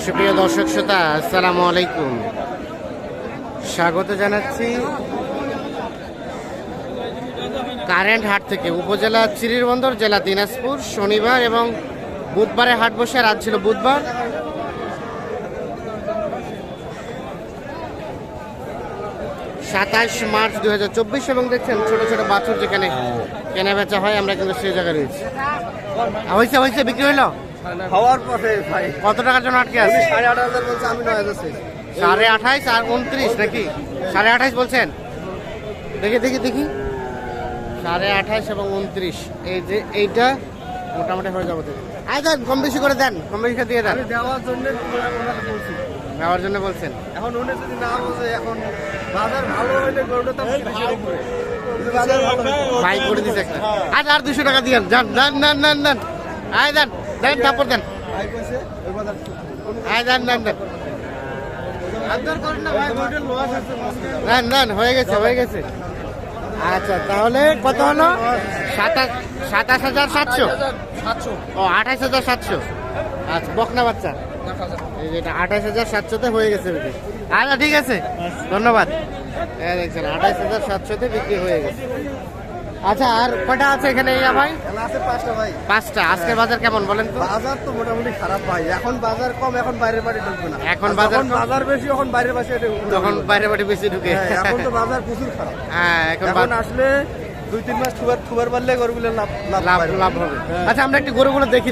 সুপ্রিয় দর্শক শ্রোতা, আসসালামু আলাইকুম। স্বাগত জানাচ্ছি কারেন্ট হাট থেকে। উপজেলা চিরিরবন্দর, জেলা দিনাজপুর। শনিবার এবং বুধবারে হাট বসে। আজ ছিল বুধবার। সাতাশ মার্চ 2024 এবং দেখছেন ছোট ছোট বাছুর যেখানে কেনা বেচা হয়, আমরা কিন্তু সেই জায়গায় রয়েছি। হয়েছে বিক্রি হইলো হওয়ার পথে ভাই। কত টাকার জন্য আটকে আছে? 8,500 বলছে, আমি 9,000 28.5 আর 29 নাকি? 28.5 বলছেন। দেখি 28.5 এবং 29। এই যে এইটা মোটামুটি হয়ে যাবে। আয় দেন, কম বেশি করে দেন, কম বেশি দিয়ে দেন। দেওয়ার জন্য বলছি, নেওয়ার জন্য বলছেন। এখন উনি যদি না বলছে, এখন বাজার ভালো হইলে গরুটা তো ভাই করে দিছে একটা। আর 200 টাকা দিয়ে দেন। আয় দেন তারপর দেন। আয় দেন হয়ে গেছে। আচ্ছা, তাহলে কত হলো? 27,700। ও 28,700। আচ্ছা, বকনা বাচ্চা। এই যেটা 28,700-তে হয়ে গেছে বিক্রি। আচ্ছা, ঠিক আছে, ধন্যবাদ। দেখছেন 28,700-তে বিক্রি হয়ে গেছে। আচ্ছা, আর কয়টা আছে এখানে ভাই? আছে 5টা ভাই। 5টা। আজকের বাজার কেমন বলেন তো? বাজার তো মোটামুটি খারাপ ভাই। এখন বাজার কম, এখন বাইরের বাড়ি ঢুকবে না। এখন বাজার বেশি, এখন বাইরের বাসে তখন বাইরের বাড়ি বেশি ঢুকে। এখন তো বাজার প্রচুর খারাপ। হ্যাঁ, এখন আসলে 2-3 মাস থুবার পারলে গরুগুলো লাভ হবে। আচ্ছা, আমরা একটু গরুগুলো দেখি।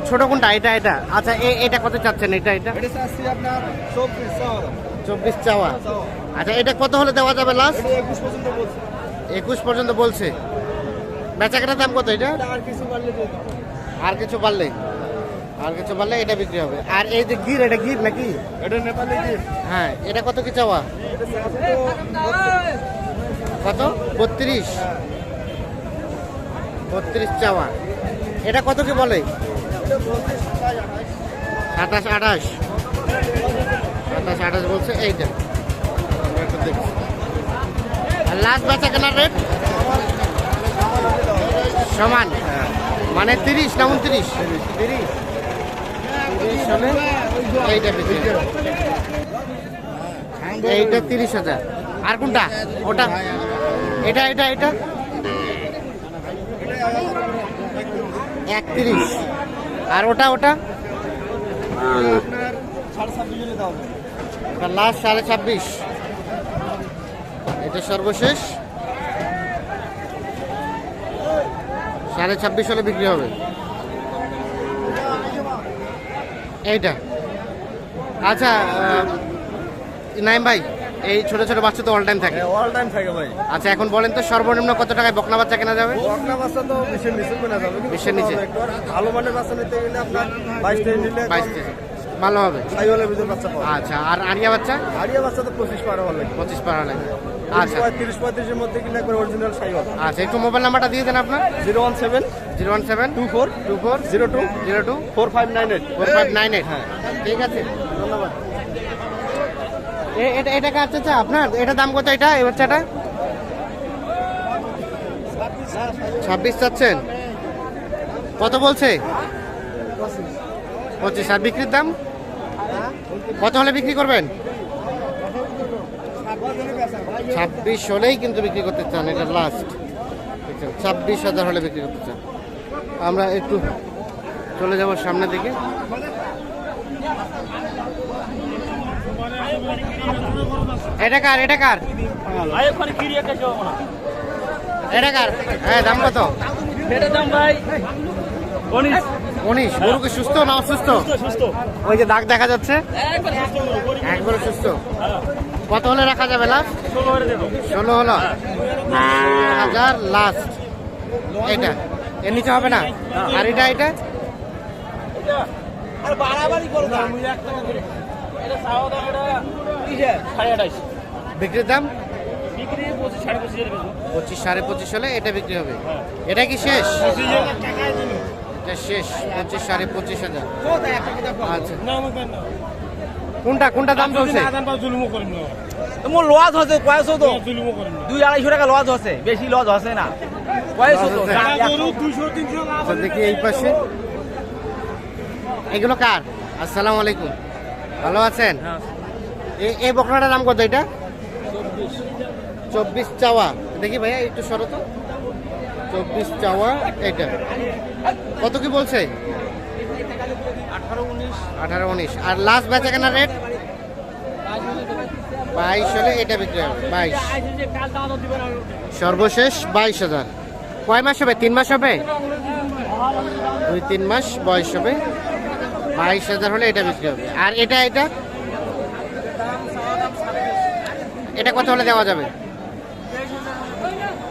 ছোট কোনটা? এটা। আচ্ছা, এটা কত চাচ্ছেন? এটা চাচ্ছি আপনার 24 চাওয়া। আচ্ছা, এটা কত হলে দেওয়া যাবে লাস্ট? 21 পর্যন্ত বলছে। 21 পর্যন্ত বলছে। বেচাকেটার দাম কত এটা? আর কিছু বাড়লে এটা বিক্রি হবে। আর এই যে গির, এটা গির নাকি? এটা নেপালি গির। হ্যাঁ, এটা কত কি চাওয়া? কত? 32 চাওয়া। এটা কত কি বলে? 27-28 বলছে। এইটা আর লাস্ট বেচা কেনার রেট সমান, মানে 30 না 29? 30 হলে এইটা বিক্রি। এইটা 30,000। আর কোনটা? ওটা? এটা 31। আর ওটা লাস্ট 26.5। এটা সর্বশেষ 26.5 হলে বিক্রি হবে এইটা। আচ্ছা নাইম ভাই, এই ছোট ছোট বাচ্চা তো অল টাইম থাকে ভাই। আচ্ছা, এখন বলেন তো সর্বনিম্ন কত টাকায় বকনা বাচ্চা কেনা যাবে? বকনা বাচ্চা তো 20-এর নিচে কেনা যাবে। 20-এর নিচে ভালো মানের বাচ্চা নিতে গেলে আপনার 22 নিলে 22 ভালো হবে। সাইওয়ালের ভিতর বাচ্চা পাওয়া। আচ্ছা, আর আরিয়া বাচ্চা? আরিয়া বাচ্চা তো 25 পার হওয়ার লাগে। 25 পার লাগে। আচ্ছা, 30-35 এর মধ্যে কিনা একবার অরিজিনাল সাইওয়াল। আচ্ছা, একটু মোবাইল নাম্বারটা দিয়ে দেন আপনার। 017 24 02 4598। 4598। হ্যাঁ, ঠিক আছে, ধন্যবাদ। এটা কার চাচা আপনার? এটা দাম কত? এটা এই বাচ্চাটা 26 চাচ্ছেন। কত বলছে? 25। আর বিক্রির দাম কত হলে বিক্রি করবেন? 26 হলেই কিন্তু বিক্রি করতে চান। এটা লাস্ট 26,000 হলে বিক্রি করতে চান। আমরা একটু চলে যাব সামনের দিকে। এটা কার? হ্যাঁ, দাম কত? ভাই 19। গরু কি সুস্থ না অসুস্থ? ওই যে দাগ দেখা যাচ্ছে, একবারে সুস্থ। কত হলে রাখা যাবে লাস্ট? 16 হলো 16,000 লাস্ট। এটা এর নিচে হবে না? আর এটা বিক্রির দাম 25-25.5 হলে এটা বিক্রি হবে। এটা কি শেষ? এটা শেষ 25-25.5 আচ্ছা, কোনটা দাম চলছে? তোমার লজ হচ্ছে কয়শো তো 200-250 টাকা লজ হচ্ছে, বেশি লজ হচ্ছে না। কয়শো তো দেখি এই পাশে এগুলো কার? আসসালামু আলাইকুম। ভালো আছেন? এই বকনাটার দাম কত এটা? 24 চাওয়া। দেখি ভাইয়া একটু সরো তো। 24 চাওয়া এটা। কত কি বলছে? 18-19। আর লাস্ট বেচা কেনা রেট 22 হলে এটা বিক্রি হবে। 22 সর্বশেষ 22,000। কয় মাস হবে? 3 মাস হবে? 2-3 মাস বয়স হবে। 22,000 হলে এটা বিক্রি হবে। আর এটা এটা কত হলে দেওয়া যাবে?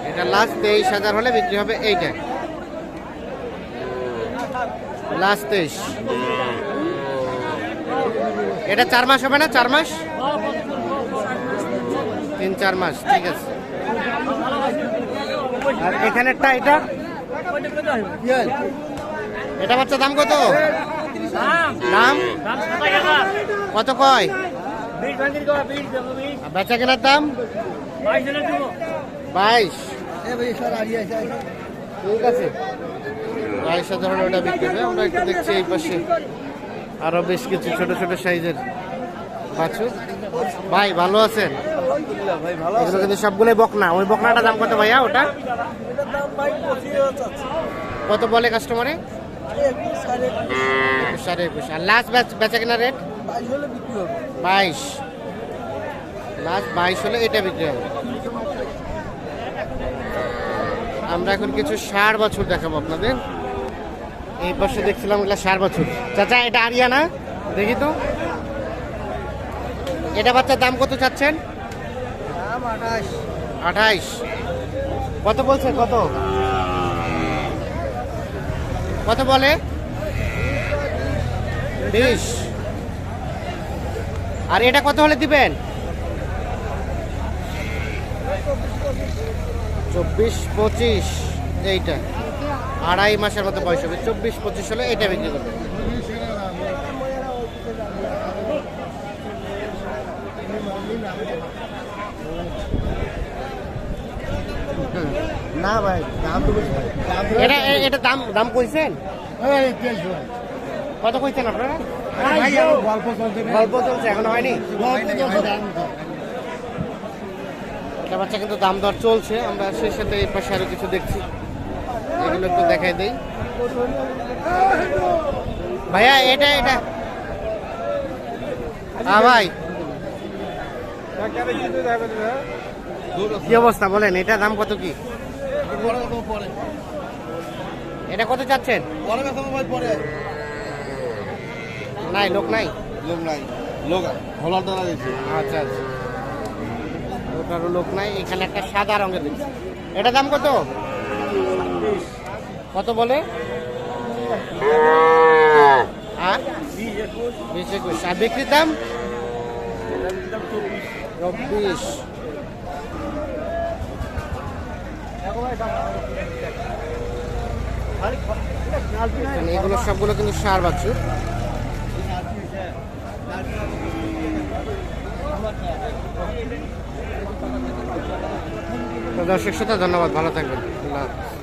এটা লাস্ট 23,000 হলে বিক্রি হবে। এইটা লাস্ট 23। এটা 4 মাস হবে না? 4 মাস, 3-4 মাস, ঠিক আছে। আর এখানেরটা এটা বাচ্চা দাম কত? দাম কত কয়? বেচা কেনার দাম 22। ঠিক আছে, 22,000 হলে ওটা বিক্রি হবে। আমরা একটু দেখছি এই পাশে আরো বেশ কিছু ছোট ছোট সাইজের বাছুর। ভাই ভালো আছেন? এগুলো কিন্তু সবগুলোই বকনা। ওই বকনাটার দাম কত ভাইয়া? ওটা কত বলে কাস্টমারে? 21-21। আর লাস্ট বেচা কেনা রেট 22। লাস্ট 22 হলে এটা বিক্রি হবে। আমরা এখন কিছু ষাঁড় বাছুর দেখাবো আপনাদের। এই পাশে দেখছিলাম এগুলা ষাঁড় বাছুর। চাচা এটা আরিয়ানা, দেখি তো। এটা বাচ্চার দাম কত চাচ্ছেন? 28। কত বলছে? কত বলে? 20। আর এটা কত হলে দিবেন? 24-25। এইটা 2.5 মাসের মতো বয়স হবে। 24-25 হলে এটা বিক্রি করবে। না ভাই, দাম তো বেশি। এটা দাম কইছেন? কত কইছেন আপনারা? গল্প চলছে, এখনো হয়নি। এটা বাচ্চা কিন্তু দাম দর চলছে। আমরা সেই সাথে এই পাশে আরো কিছু দেখছি, এগুলো একটু দেখাই দেই। ভাইয়া এটা ভাই কি অবস্থা বলেন? এটা দাম কত কি? এটা কত চাচ্ছেন? নাই লোক নাই। আচ্ছা, ওটারও লোক নাই। এখানে একটা সাদা রঙের দেখছি। এটা দাম কত? কত বলে? 20-21। আর বিক্রির দাম 24। এগুলো সবগুলো কিন্তু ষাঁড় বাছুর। দর্শক শ্রোতা ধন্যবাদ, ভালো থাকবেন। আল্লাহ হাফেজ।